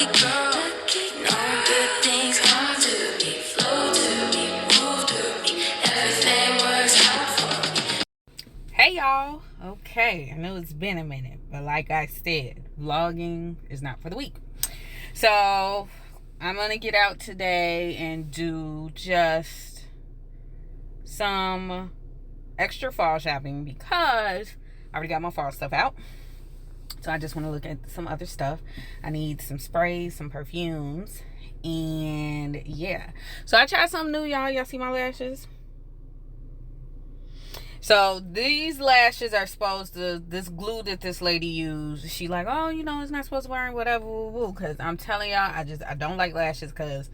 lucky girl. No good things come to me, flow to me, move to me. Everything works out for me. Hey y'all. Okay, I know it's been a minute, but like I said, vlogging is not for the weak. So I'm gonna get out today and do just some extra fall shopping because I already got my fall stuff out. So I just want to look at some other stuff. I need some sprays, some perfumes, and yeah. So I tried something new, y'all. Y'all see my lashes? So these lashes are supposed to, this glue that this lady used, she like, oh, you know, it's not supposed to burn, whatever, because I'm telling y'all, I don't like lashes because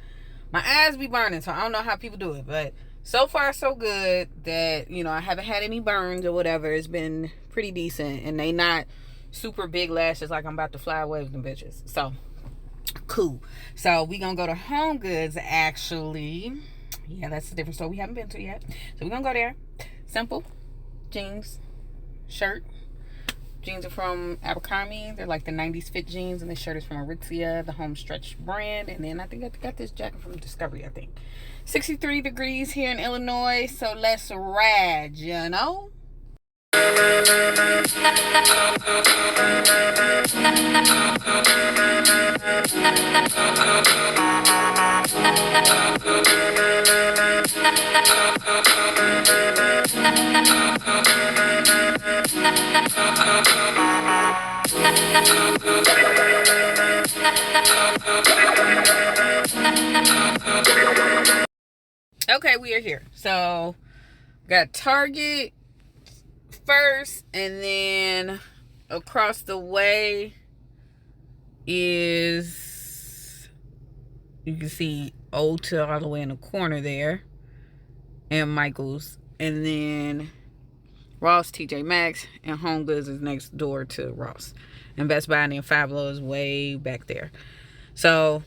my eyes be burning, so I don't know how people do it, but so far so good that, you know, I haven't had any burns or whatever. It's been pretty decent, and they not super big lashes like I'm about to fly away with them bitches. So cool. So we gonna go to Home Goods, actually. Yeah, that's a different store we haven't been to yet. So we're gonna go there. Simple jeans, shirt. Jeans are from Abercrombie. They're like the 90s fit jeans, and the shirt is from Aritzia, the home stretch brand. And then I think I got this jacket from Discovery, I think. 63 degrees here in Illinois, so let's ride, you know? Okay, we are here. So got Target first, and then across the way is, you can see Ulta all the way in the corner there, and Michael's, and then Ross, TJ Maxx, and Home Goods is next door to Ross, and Best Buy, and then Five Below is way back there. So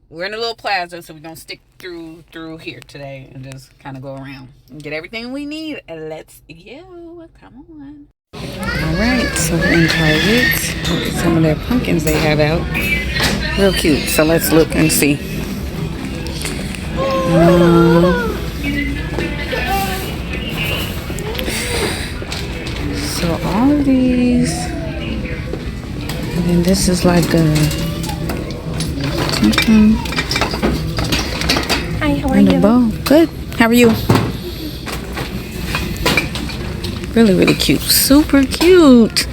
we're in a little plaza, so we're gonna stick through here today and just kind of go around and get everything we need. And let's go. Come on. All right, so we're in Target. Look at some of their pumpkins they have out. Real cute. So let's look and see. So all of these, and then this is like a Hi, how are you? bow. Good. How are you? Really, really cute. Super cute.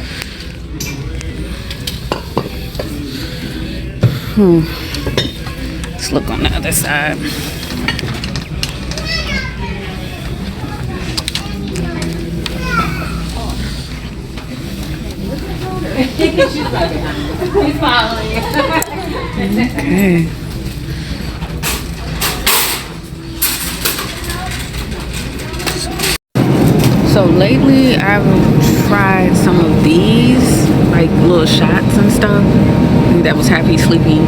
Let's look on the other side. Okay. So lately I've tried some of these, like little shots and stuff. That was Happy Sleeping,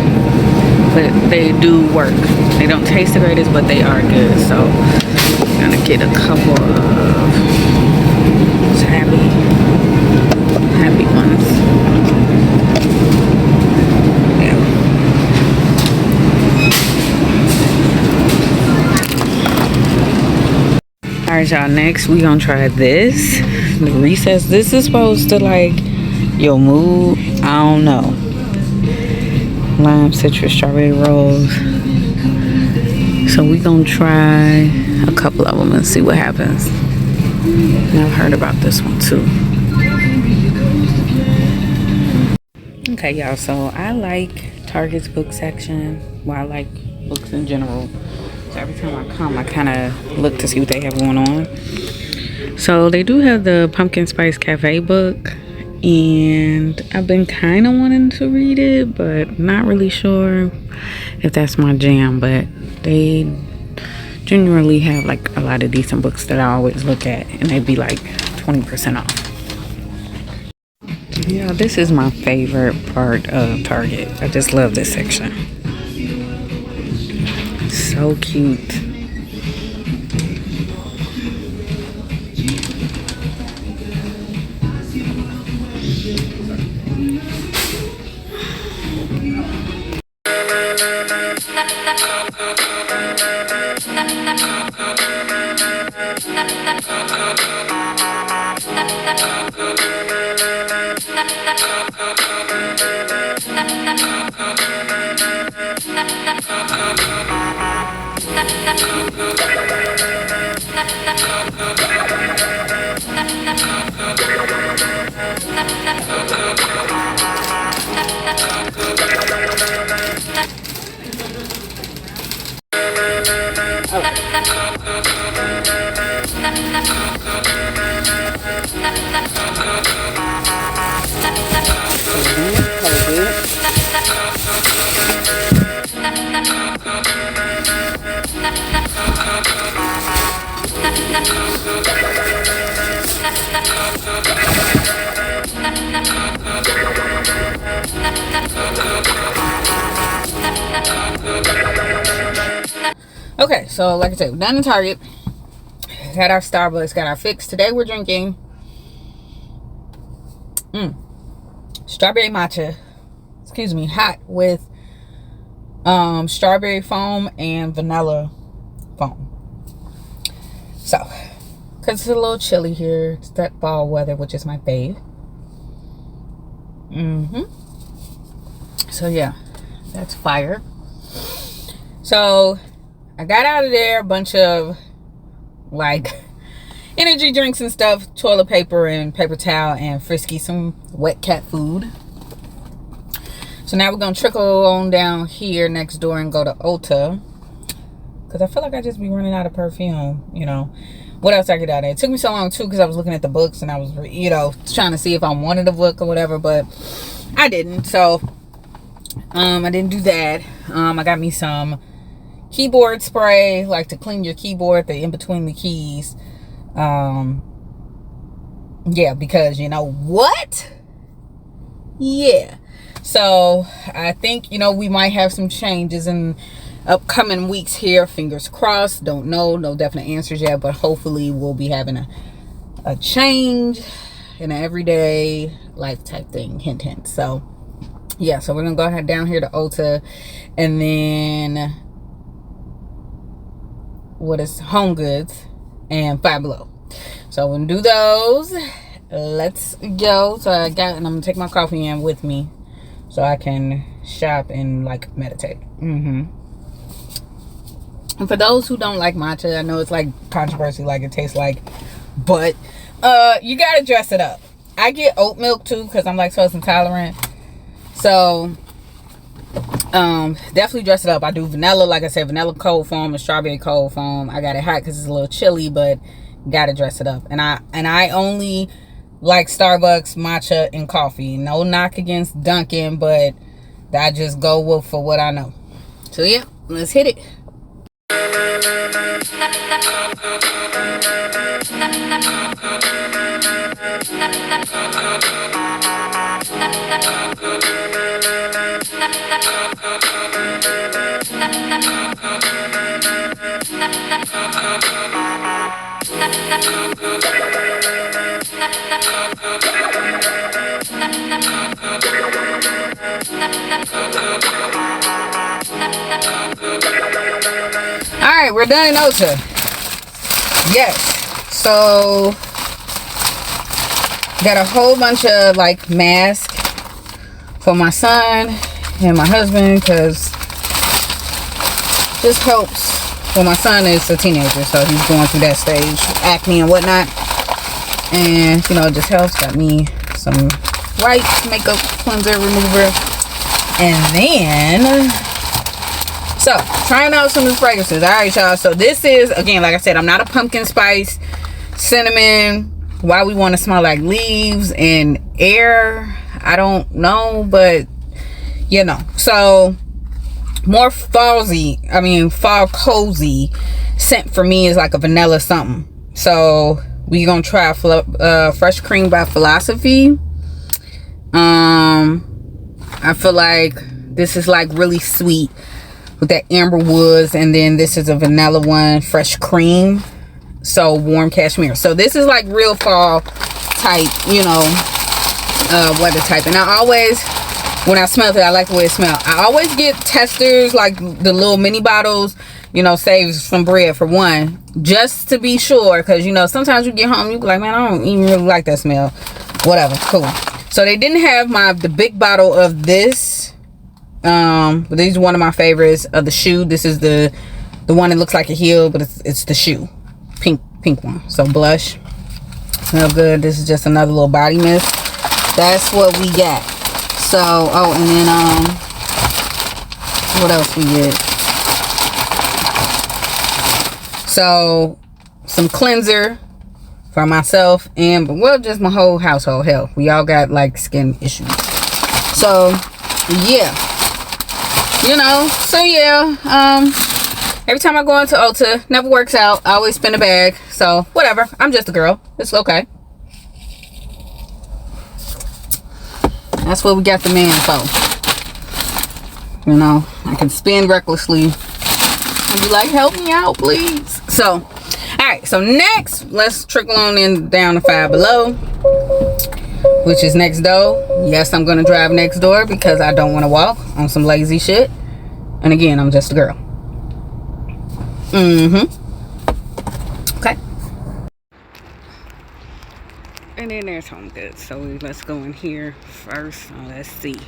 but they do work. They don't taste the greatest, but they are good. So I'm gonna get a couple of happy ones. Alright, y'all, next we gonna try this, the Recess. This is supposed to like your mood, I don't know. Lime, citrus, strawberry rose. So we gonna try a couple of them and see what happens. And I've heard about this one too. Okay, y'all, so I like Target's book section. Well, I like books in general. So every time I come, I kind of look to see what they have going on. So they do have the Pumpkin Spice Cafe book, and I've been kind of wanting to read it, but not really sure if that's my jam. But they generally have like a lot of decent books that I always look at, and they'd be like 20% off. Yeah, this is my favorite part of Target. I just love this section. So cute. Okay, so like I said, we're done in Target. Got our Starbucks, got our fix. Today we're drinking strawberry matcha, excuse me, hot with strawberry foam and vanilla foam. So, because it's a little chilly here, it's that fall weather, which is my fave. So yeah, that's fire. So I got out of there a bunch of like energy drinks and stuff, toilet paper and paper towel, and Frisky some wet cat food. So now we're gonna trickle on down here next door and go to Ulta, because I feel like I just be running out of perfume. You know, what else I get out of there? It took me so long too because I was looking at the books and I was, you know, trying to see if I wanted a book or whatever, but I didn't. So I didn't do that. I got me some keyboard spray, like to clean your keyboard, the in between the keys. Yeah, because you know what? Yeah. So I think, you know, we might have some changes in upcoming weeks here. Fingers crossed. Don't know. No definite answers yet, but hopefully we'll be having a change in an everyday life type thing. Hint, hint. So yeah, so we're gonna go ahead down here to Ulta, and then what is Home Goods and Five Below. So we're gonna do those. Let's go. So I got, and I'm gonna take my coffee in with me so I can shop and like meditate. And for those who don't like matcha, I know it's like controversy, like it tastes like, but you gotta dress it up. I get oat milk too because I'm lactose intolerant. So definitely dress it up. I do vanilla, like I said, vanilla cold foam and strawberry cold foam. I got it hot because it's a little chilly, but gotta dress it up. And I only like Starbucks, matcha, and coffee. No knock against Dunkin', but I just go with for what I know. So yeah, let's hit it. Alright, we're done in Ulta. Yes. So got a whole bunch of like masks for my son and my husband, because this helps. Well, my son is a teenager, so he's going through that stage, acne and whatnot, and you know, it just helps. Got me some white makeup cleanser remover, and then so trying out some of the fragrances. All right, y'all, so this is, again, like I said, I'm not a pumpkin spice, cinnamon, why we want to smell like leaves and air, I don't know, but you know, so more fall cozy scent for me is like a vanilla something. So we gonna try Fresh Cream by Philosophy. I feel like this is like really sweet with that amber woods, and then this is a vanilla one, Fresh Cream, so warm cashmere. So this is like real fall type, you know, weather type. And I always, when I smell it, I like the way it smells. I always get testers, like the little mini bottles, you know, saves some bread for one, just to be sure, because you know, sometimes you get home, you be like, man, I don't even really like that smell. Whatever, cool. So they didn't have the big bottle of this. But these are one of my favorites of the shoe. This is the one that looks like a heel, but it's the shoe, pink one. So blush, smell good. This is just another little body mist. That's what we got. So and then what else we get? So some cleanser for myself and just my whole household. Hell, we all got like skin issues. So yeah. Every time I go into Ulta, never works out. I always spend a bag. So, whatever. I'm just a girl. It's okay. That's what we got the man for. I can spend recklessly and be like, help me out, please. So, alright. So, next, let's trickle on down to Five Below, which is next door. Yes, I'm going to drive next door because I don't want to walk on some lazy shit. And again, I'm just a girl. Okay. And then there's Home Goods. So let's go in here first. Let's see.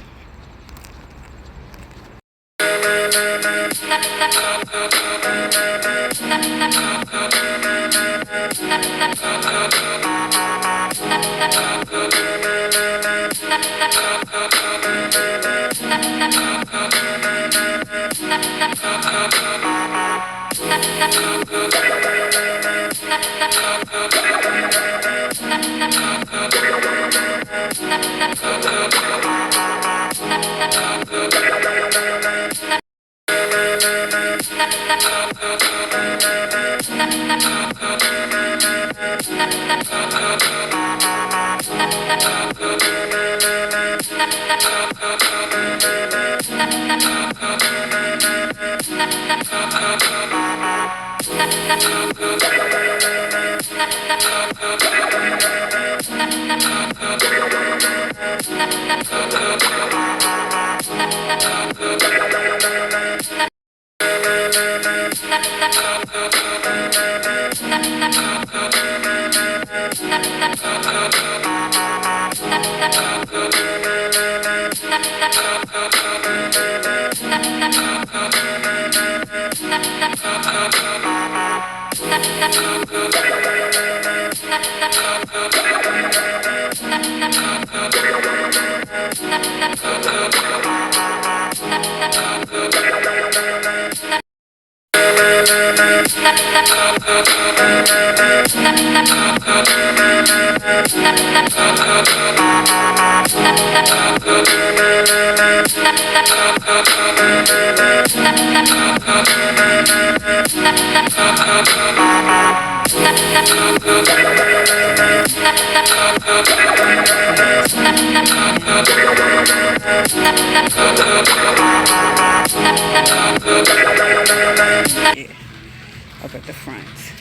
Up at the front.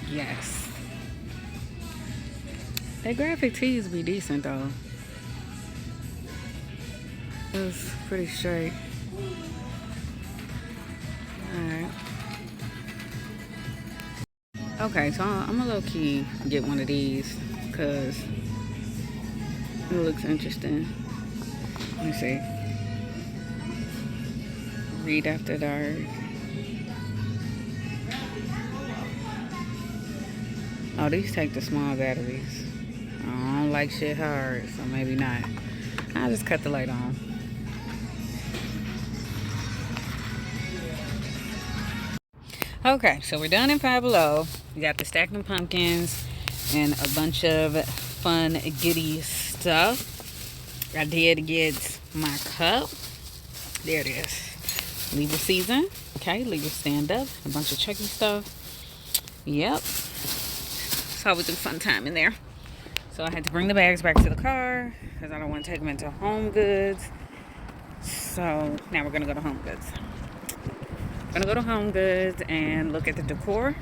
Yes. That graphic tees be decent though. It was pretty straight. Alright. Okay, so I'm gonna low-key get one of these because it looks interesting. Let me see. Read After Dark. Oh, these take the small batteries. I don't like shit hard, so maybe not. I'll just cut the light on. Okay, so we're done in Five Below. We got the Stacking Pumpkins and a bunch of fun, giddy stuff. I did get my cup. There it is. Libra season. Okay, Libra stand up. A bunch of Chucky stuff. Yep. It's always a fun time in there. So I had to bring the bags back to the car because I don't want to take them into Home Goods. So now we're going to go to Home Goods. I'm going to go to Home Goods and look at the decor.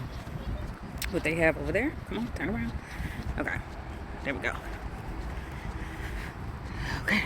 What they have over there. Come on, turn around. Okay. There we go. Okay.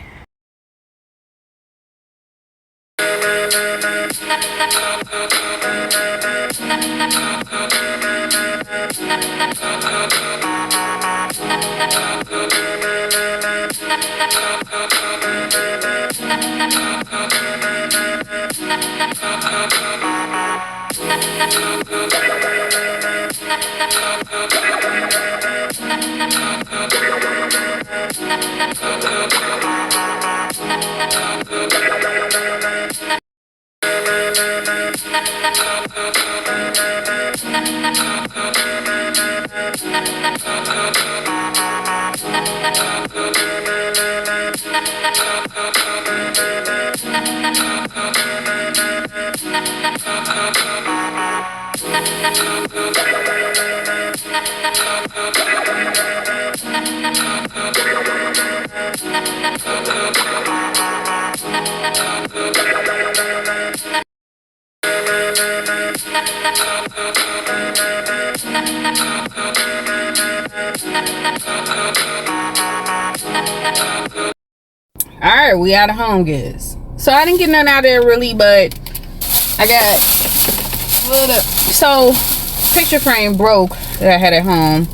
Alright, we out of Home Goods. So I didn't get nothing out there really, but I got so picture frame broke that I had at home.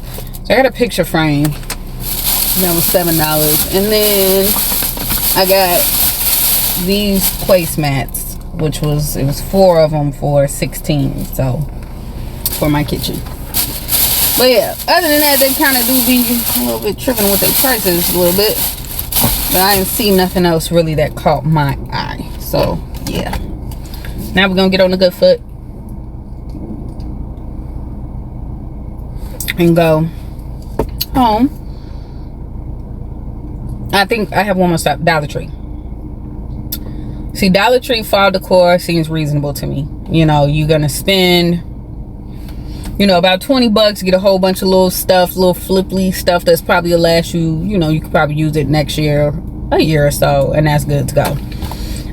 So I got a picture frame. That was $7. And then I got these placemats, which was, it was 4 of them for $16. So for my kitchen. But yeah, other than that, they kind of do be a little bit tripping with their prices a little bit. But I didn't see nothing else really that caught my eye. So yeah. Now we're gonna get on the good foot and go home. I think I have one more stop. Dollar Tree. See, Dollar Tree fall decor seems reasonable to me. You know, you're gonna spend, you know, about $20, get a whole bunch of little stuff, little flipply stuff that's probably will last you, you know, you could probably use it next year, a year or so, and that's good to go.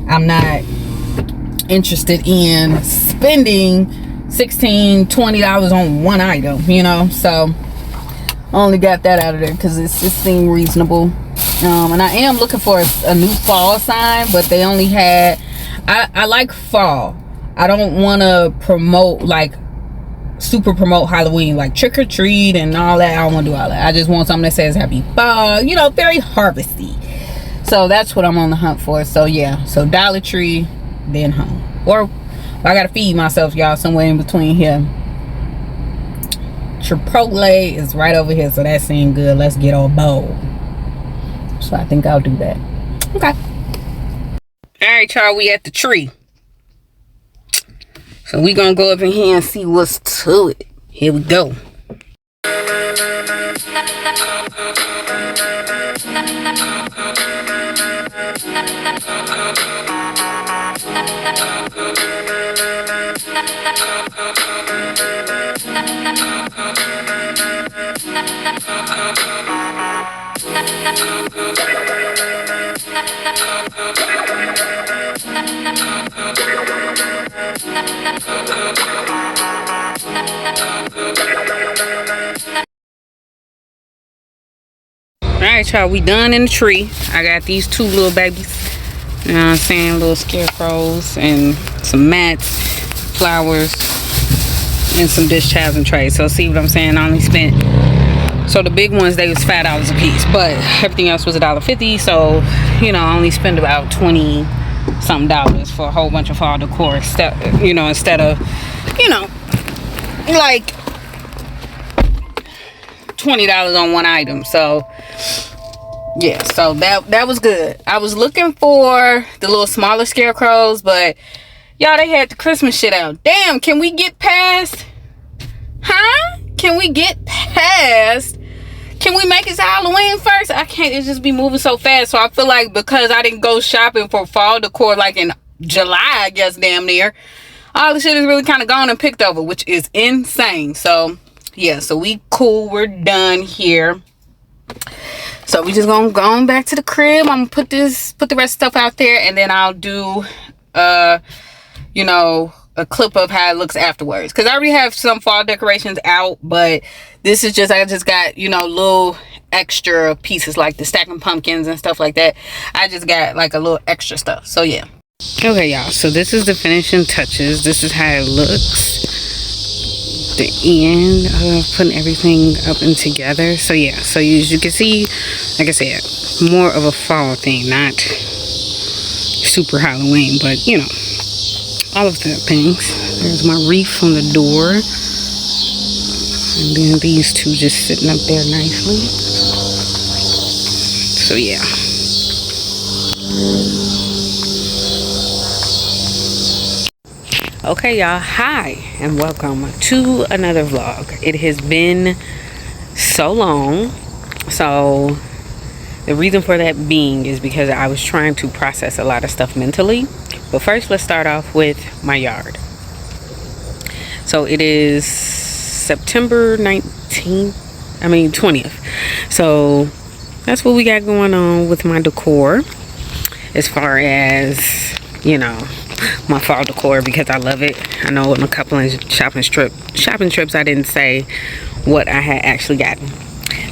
I'm not interested in spending $16-20 on one item, you know, so I only got that out of there because it seemed reasonable. And I am looking for a new fall sign, but they only had, I like fall. I don't want to promote, like, super promote Halloween, like trick or treat and all that. I don't want to do all that. I just want something that says happy fall, you know, very harvesty. So that's what I'm on the hunt for. So yeah, so Dollar Tree, then home. Or I gotta feed myself, y'all, somewhere in between here. Chipotle is right over here, so that seemed good. Let's get on bold. So I think I'll do that. Okay. Alright, y'all, we at the tree. So we gonna go up in here and see what's to it. Here we go. Alright, y'all, we done in the tree. I got these 2 little babies. You know what I'm saying? Little scarecrows and some mats, flowers, and some dish towels and trays. So see what I'm saying? I only spent, so the big ones, they was $5 a piece, but everything else was $1.50. So, you know, I only spent about $20 something for a whole bunch of fall decor, you know, instead of, you know, like $20 on one item. So yeah, so that was good. I was looking for the little smaller scarecrows, but y'all, they had the Christmas shit out. Damn, can we get past? Huh? Can we get past? Can we make it to Halloween first? I can't. It just be moving so fast. So I feel like because I didn't go shopping for fall decor like in July, I guess, damn near, all the shit is really kind of gone and picked over, which is insane. So yeah, so we cool. We're done here. So we just gonna go on back to the crib. I'm gonna put the rest of stuff out there, and then I'll do you know, a clip of how it looks afterwards, because I already have some fall decorations out, but this is just, I just got, you know, little extra pieces like the stacking pumpkins and stuff like that. I just got like a little extra stuff. So yeah. Okay, y'all, so this is the finishing touches. This is how it looks. the end of putting everything up and together. So yeah, so as you can see, like I said, more of a fall thing, not super Halloween, but you know, all of the things. There's my wreath on the door, and then these two just sitting up there nicely. So yeah. Okay, y'all, hi and welcome to another vlog. It has been so long. So the reason for that being is because I was trying to process a lot of stuff mentally. But first, let's start off with my yard. So it is September 20th. So that's what we got going on with my decor, as far as, you know, my fall decor, because I love it. I know in a couple of shopping trips I didn't say what I had actually gotten.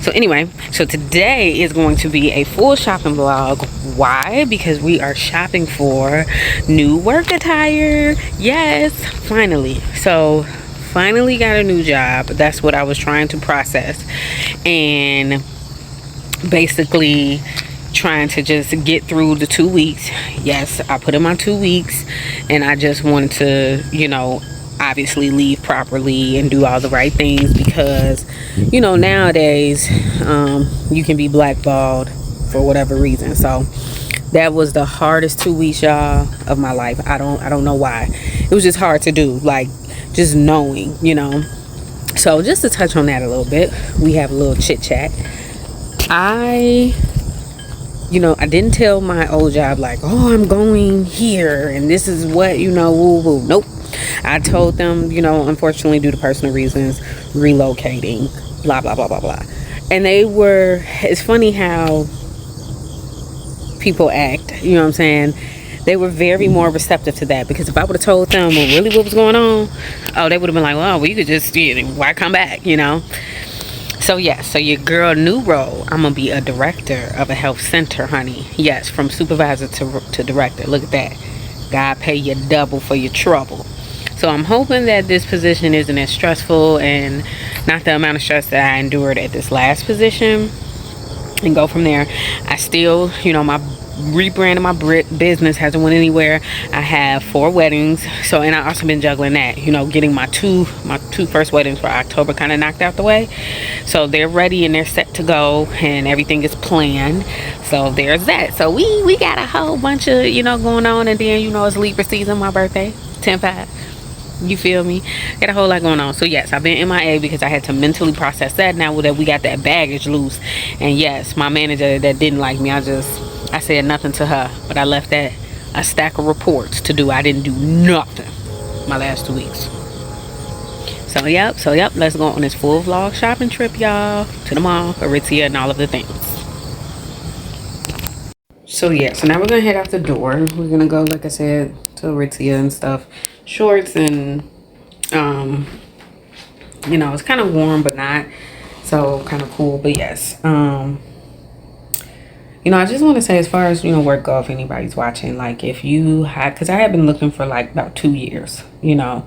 So anyway, so today is going to be a full shopping vlog. Why? Because we are shopping for new work attire. Yes, finally. So finally got a new job. That's what I was trying to process, and basically trying to just get through the 2 weeks. Yes, I put in my 2 weeks, and I just wanted to, you know, obviously leave properly and do all the right things, because, you know, nowadays you can be blackballed for whatever reason. So that was the hardest 2 weeks, y'all, of my life. I don't know why. It was just hard to do, like, just knowing, you know. So just to touch on that a little bit, we have a little chit chat. I didn't tell my old job, like, oh, I'm going here and this is what, you know, woo woo. Nope. I told them, you know, unfortunately, due to personal reasons, relocating, blah, blah, blah, blah, blah. And it's funny how people act, you know what I'm saying? They were very more receptive to that, because if I would have told them really what was going on, oh, they would have been like, well, you could just, why come back, you know? So yeah, so your girl, new role, I'm gonna be a director of a health center, honey. Yes, from supervisor to director. Look at that. God pay you double for your trouble. So I'm hoping that this position isn't as stressful, and not the amount of stress that I endured at this last position, and go from there. I still, you know, my rebrand of my business hasn't went anywhere. I have 4 weddings, so, and I also been juggling that, you know, getting my two first weddings for October kind of knocked out the way. So they're ready and they're set to go, and everything is planned. So there's that. So we got a whole bunch of, you know, going on. And then, you know, it's Libra season, my birthday, 10/5. You feel me? Got a whole lot going on. So yes, I've been MIA because I had to mentally process that, now that we got that baggage loose. And yes, my manager that didn't like me, I said nothing to her, but I left that a stack of reports to do. I didn't do nothing my last 2 weeks. So yep, let's go on this full vlog shopping trip, y'all, to the mall, Aritzia, and all of the things. So yeah, so now we're gonna head out the door. We're gonna go, like I said, to Aritzia and stuff. Shorts and you know, it's kind of warm but not, so kind of cool. But yes, you know, I just want to say, as far as, you know, work go, if anybody's watching, like, if you had, because I have been looking for like about 2 years, you know,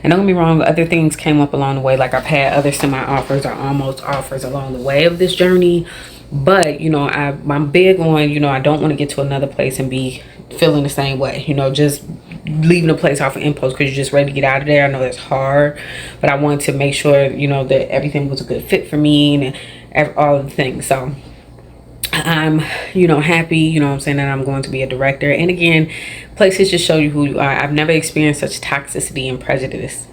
and don't get me wrong, other things came up along the way. Like, I've had other semi-offers or almost offers along the way of this journey. But, you know, I'm big on, you know, I don't want to get to another place and be feeling the same way, you know, just leaving a place off of impulse because you're just ready to get out of there. I know that's hard, but I wanted to make sure, you know, that everything was a good fit for me and all of the things. So I'm, you know, happy, you know what I'm saying, that I'm going to be a director. And again, places just show you who you are. I've never experienced such toxicity and prejudice.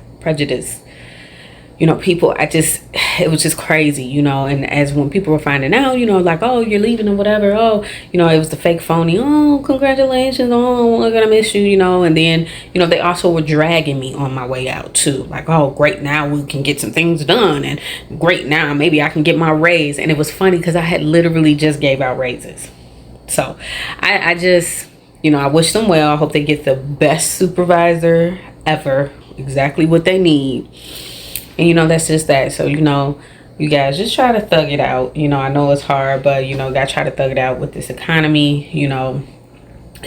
You know, people, it was just crazy, you know. And as when people were finding out, you know, like, oh, you're leaving or whatever, oh, you know, it was the fake phony, oh, congratulations, oh, I'm gonna miss you, you know. And then, you know, they also were dragging me on my way out too, like, oh, great, now we can get some things done, and great, now maybe I can get my raise. And it was funny because I had literally just gave out raises. So I just, you know, I wish them well. I hope they get the best supervisor ever, exactly what they need. And, you know, that's just that. So, you know, you guys just try to thug it out. You know, I know it's hard, but, you know, gotta try to thug it out with this economy, you know.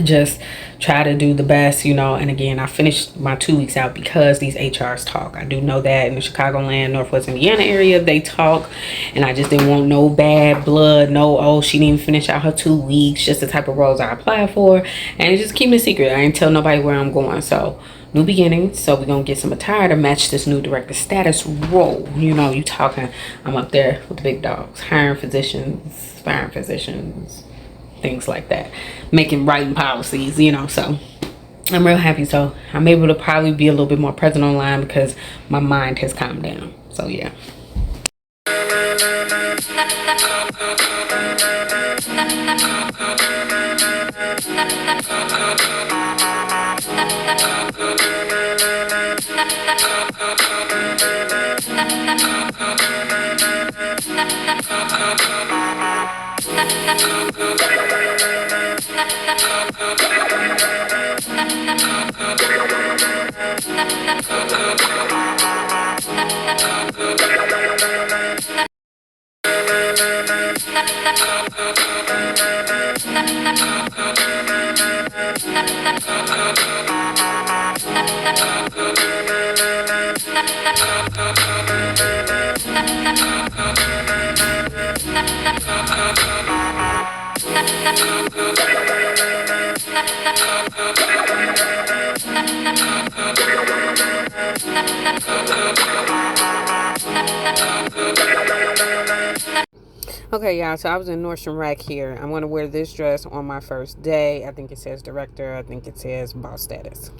just try to do the best, you know. And again, I finished my 2 weeks out because these HRs talk. I do know that in the Chicagoland, Northwest Indiana area, they talk, and I just didn't want no bad blood, no, oh, she didn't even finish out her 2 weeks, just the type of roles I applied for, and just keep it a secret. I didn't tell nobody where I'm going. So new beginnings. So we're gonna get some attire to match this new director status role. You know, you talking, I'm up there with the big dogs, hiring physicians, firing physicians, things like that, writing policies, you know. So I'm real happy. So I'm able to probably be a little bit more present online because my mind has calmed down. So yeah. Okay, y'all, so I was in Nordstrom Rack here. I'm going to wear this dress on my first day. I think it says director. I think it says boss status.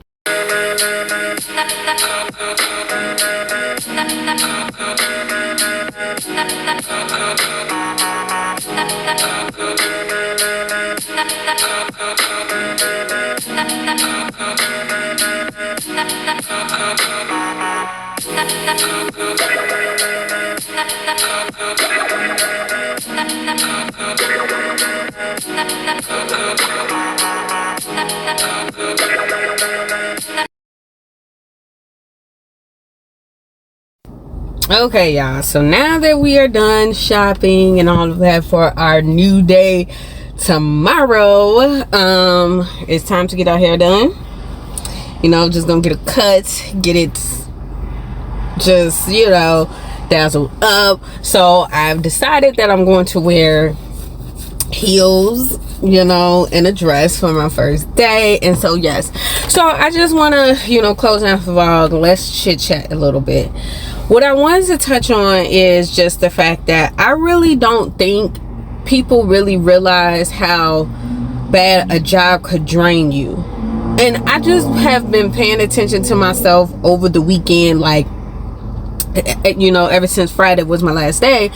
Okay, y'all, so now that we are done shopping and all of that for our new day tomorrow, it's time to get our hair done. You know, just gonna get a cut, get it just, you know, dazzled up. So I've decided that I'm going to wear heels, you know, and a dress for my first day. And so yes, so I just want to, you know, close out the vlog. Let's chit chat a little bit. What I wanted to touch on is just the fact that I really don't think people really realize how bad a job could drain you. And I just have been paying attention to myself over the weekend, like, you know, ever since Friday was my last day.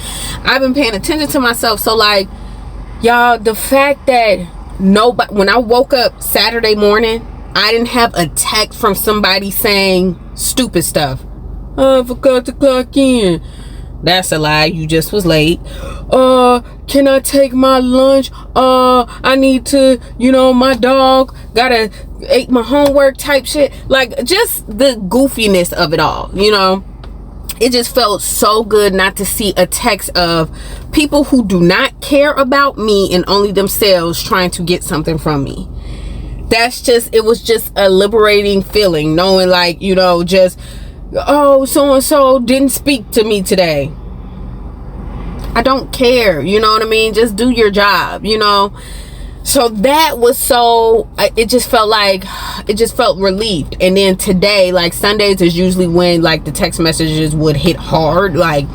I've been paying attention to myself. So like, y'all, the fact that nobody, when I woke up Saturday morning, I didn't have a text from somebody saying stupid stuff. I forgot to clock in. That's a lie. You just was late. Can I take my lunch? I need to, you know, my dog gotta eat my homework type shit. Like, just the goofiness of it all, you know. It just felt so good not to see a text of people who do not care about me and only themselves trying to get something from me. That's just, it was just a liberating feeling, knowing, like, you know, just, oh, so-and-so didn't speak to me today. I don't care, you know what I mean? Just do your job, you know? So that was so, it just felt like, it just felt relieved. And then today, like, Sundays is usually when, like, the text messages would hit hard, like,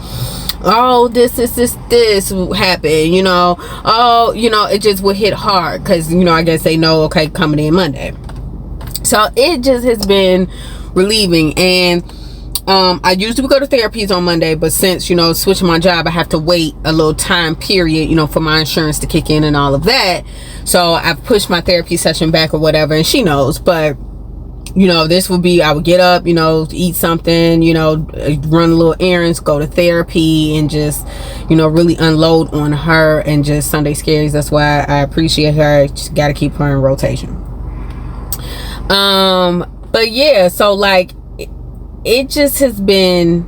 oh, this happened, you know? Oh, you know, it just would hit hard because, you know, I guess they know, okay, coming in Monday. So it just has been relieving. And I usually go to therapies on Monday, but since, you know, switching my job, I have to wait a little time period, you know, for my insurance to kick in and all of that. So I've pushed my therapy session back or whatever, and she knows. But, you know, this would be, I would get up, you know, eat something, you know, run a little errands, go to therapy, and just, you know, really unload on her. And just Sunday scaries. That's why I appreciate her. Just got to keep her in rotation. But yeah, so like, it just has been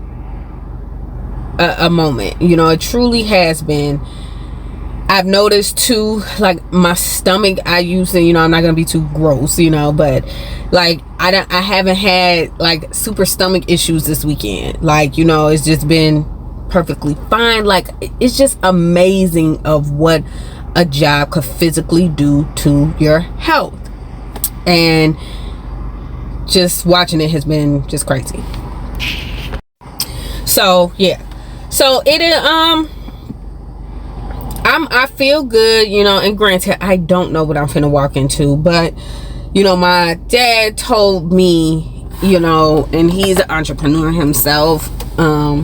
a moment, you know. It truly has been. I've noticed too, like my stomach, I usually, I'm not gonna be too gross, but like I haven't had like super stomach issues this weekend. Like, it's just been perfectly fine. Like, it's just amazing of what a job could physically do to your health. And just watching it has been just crazy. So yeah, so I feel good, and granted, I don't know what I'm finna walk into, but my dad told me, and he's an entrepreneur himself.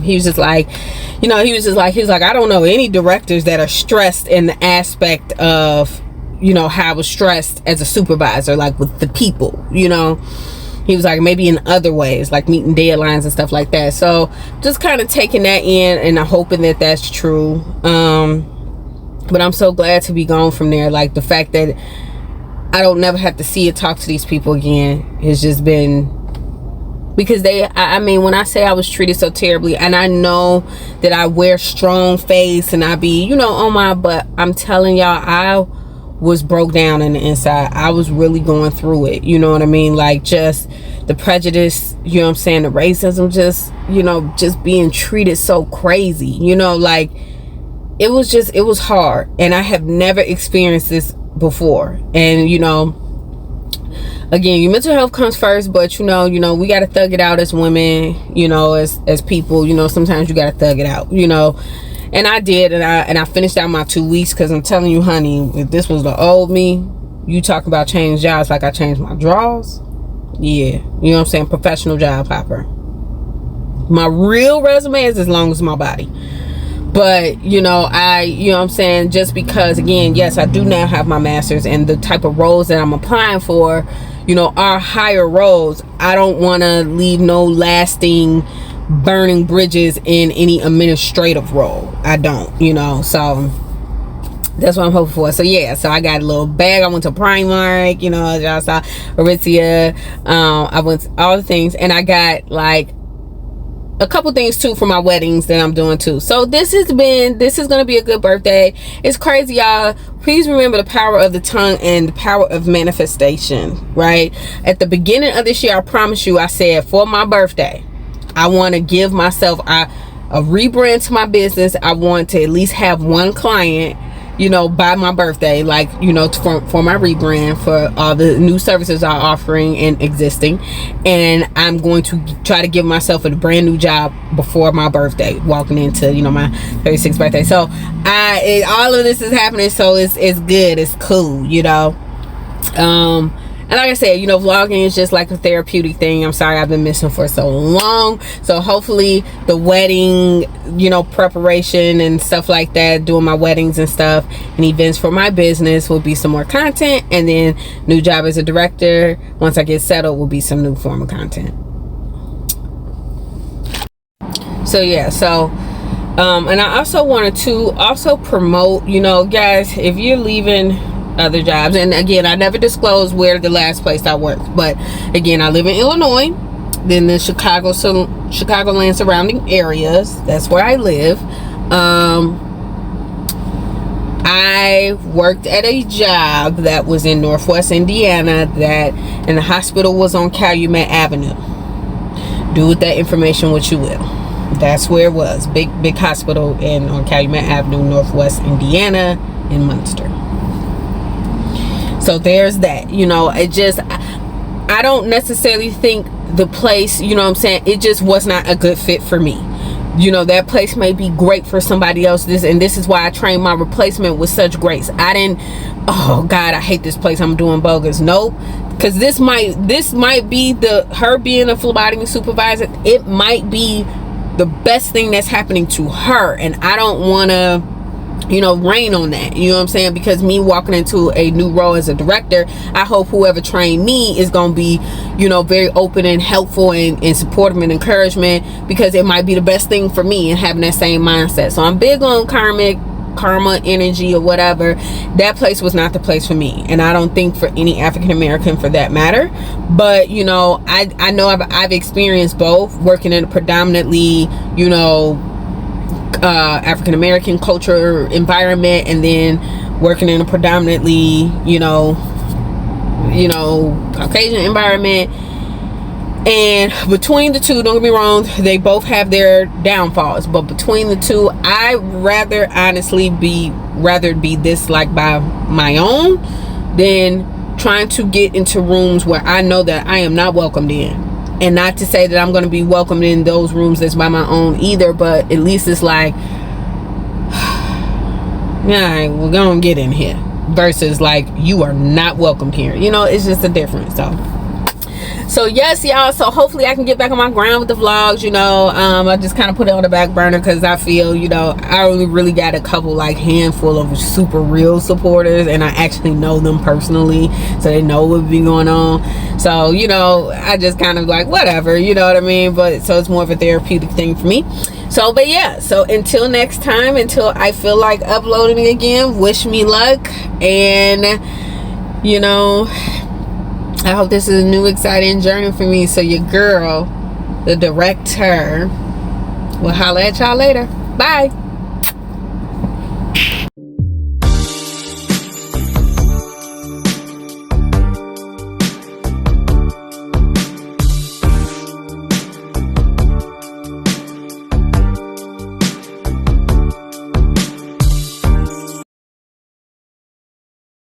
He was like, I don't know any directors that are stressed in the aspect of, how I was stressed as a supervisor, like with the people, He was like, maybe in other ways, like meeting deadlines and stuff like that. So just kind of taking that in and hoping that that's true. But I'm so glad to be gone from there. Like, the fact that I don't never have to see or talk to these people again has just been, because I mean, when I say I was treated so terribly, and I know that I wear strong face and I be, on my butt, I'm telling y'all, I was broke down in the inside. I was really going through it. You know what I mean? Like, just the prejudice, the racism, just being treated so crazy, like, it was hard, and I have never experienced this before. And again, your mental health comes first, but we got to thug it out as women, as people, sometimes you got to thug it out, and I did, and I finished out my 2 weeks, because I'm telling you, honey, if this was the old me, you talk about change jobs like I changed my drawers. Yeah, what I'm saying, professional job hopper. My real resume is as long as my body. But, what I'm saying, just because, again, yes, I do now have my master's, and the type of roles that I'm applying for, are higher roles. I don't want to leave no lasting burning bridges in any administrative role. I don't, so that's what I'm hoping for. So yeah, so I got a little bag. I went to Primark, y'all saw Aritzia. I went to all the things, and I got like a couple things too for my weddings that I'm doing too. So this is gonna be a good birthday. It's crazy, y'all. Please remember the power of the tongue and the power of manifestation, right? At the beginning of this year, I promise you, I said for my birthday, I want to give myself a rebrand to my business. I want to at least have one client, by my birthday, like, for my rebrand, for all the new services I'm offering and existing. And I'm going to try to give myself a brand new job before my birthday, walking into, my 36th birthday. So all of this is happening. So it's good. It's cool, and like I said, vlogging is just like a therapeutic thing. I'm sorry I've been missing for so long. So hopefully the wedding, preparation and stuff like that, doing my weddings and stuff and events for my business will be some more content. And then new job as a director, once I get settled, will be some new form of content. So yeah, and I also wanted to promote, guys, if you're leaving other jobs, and again, I never disclosed where the last place I worked, but again, I live in Illinois, then the Chicagoland surrounding areas, that's where I live. I worked at a job that was in Northwest Indiana, and the hospital was on Calumet Avenue. Do with that information what you will. That's where it was. Big hospital on Calumet Avenue, Northwest Indiana in Munster. So there's that. I don't necessarily think the place, it just was not a good fit for me. That place may be great for somebody else. This is why I trained my replacement with such grace. I didn't, oh God, I hate this place, I'm doing bogus. Nope. Because this might be her being a phlebotomy supervisor, it might be the best thing that's happening to her, and I don't want to rain on that, because me walking into a new role as a director, I hope whoever trained me is going to be very open and helpful and supportive and encouragement, because it might be the best thing for me and having that same mindset. So I'm big on karma energy or whatever. That place was not the place for me, and I don't think for any African American for that matter. But I know I've experienced both, working in a predominantly African American culture environment, and then working in a predominantly Caucasian environment. And between the two, don't get me wrong, they both have their downfalls, but between the two, I rather honestly be this like by my own than trying to get into rooms where I know that I am not welcomed in. And not to say that I'm going to be welcomed in those rooms that's by my own either, but at least it's like, yeah, we're gonna get in here, versus like, you are not welcomed here. It's just a difference. So yes, y'all, so hopefully I can get back on my ground with the vlogs. I just kind of put it on the back burner because I feel, I only really got a couple, like, handful of super real supporters, and I actually know them personally, so they know what's been going on. So, I just kind of like, whatever, you know what I mean? But so it's more of a therapeutic thing for me. So, but yeah, so until next time, until I feel like uploading again, wish me luck. And, I hope this is a new exciting journey for me. So your girl, the director, will holler at y'all later. Bye.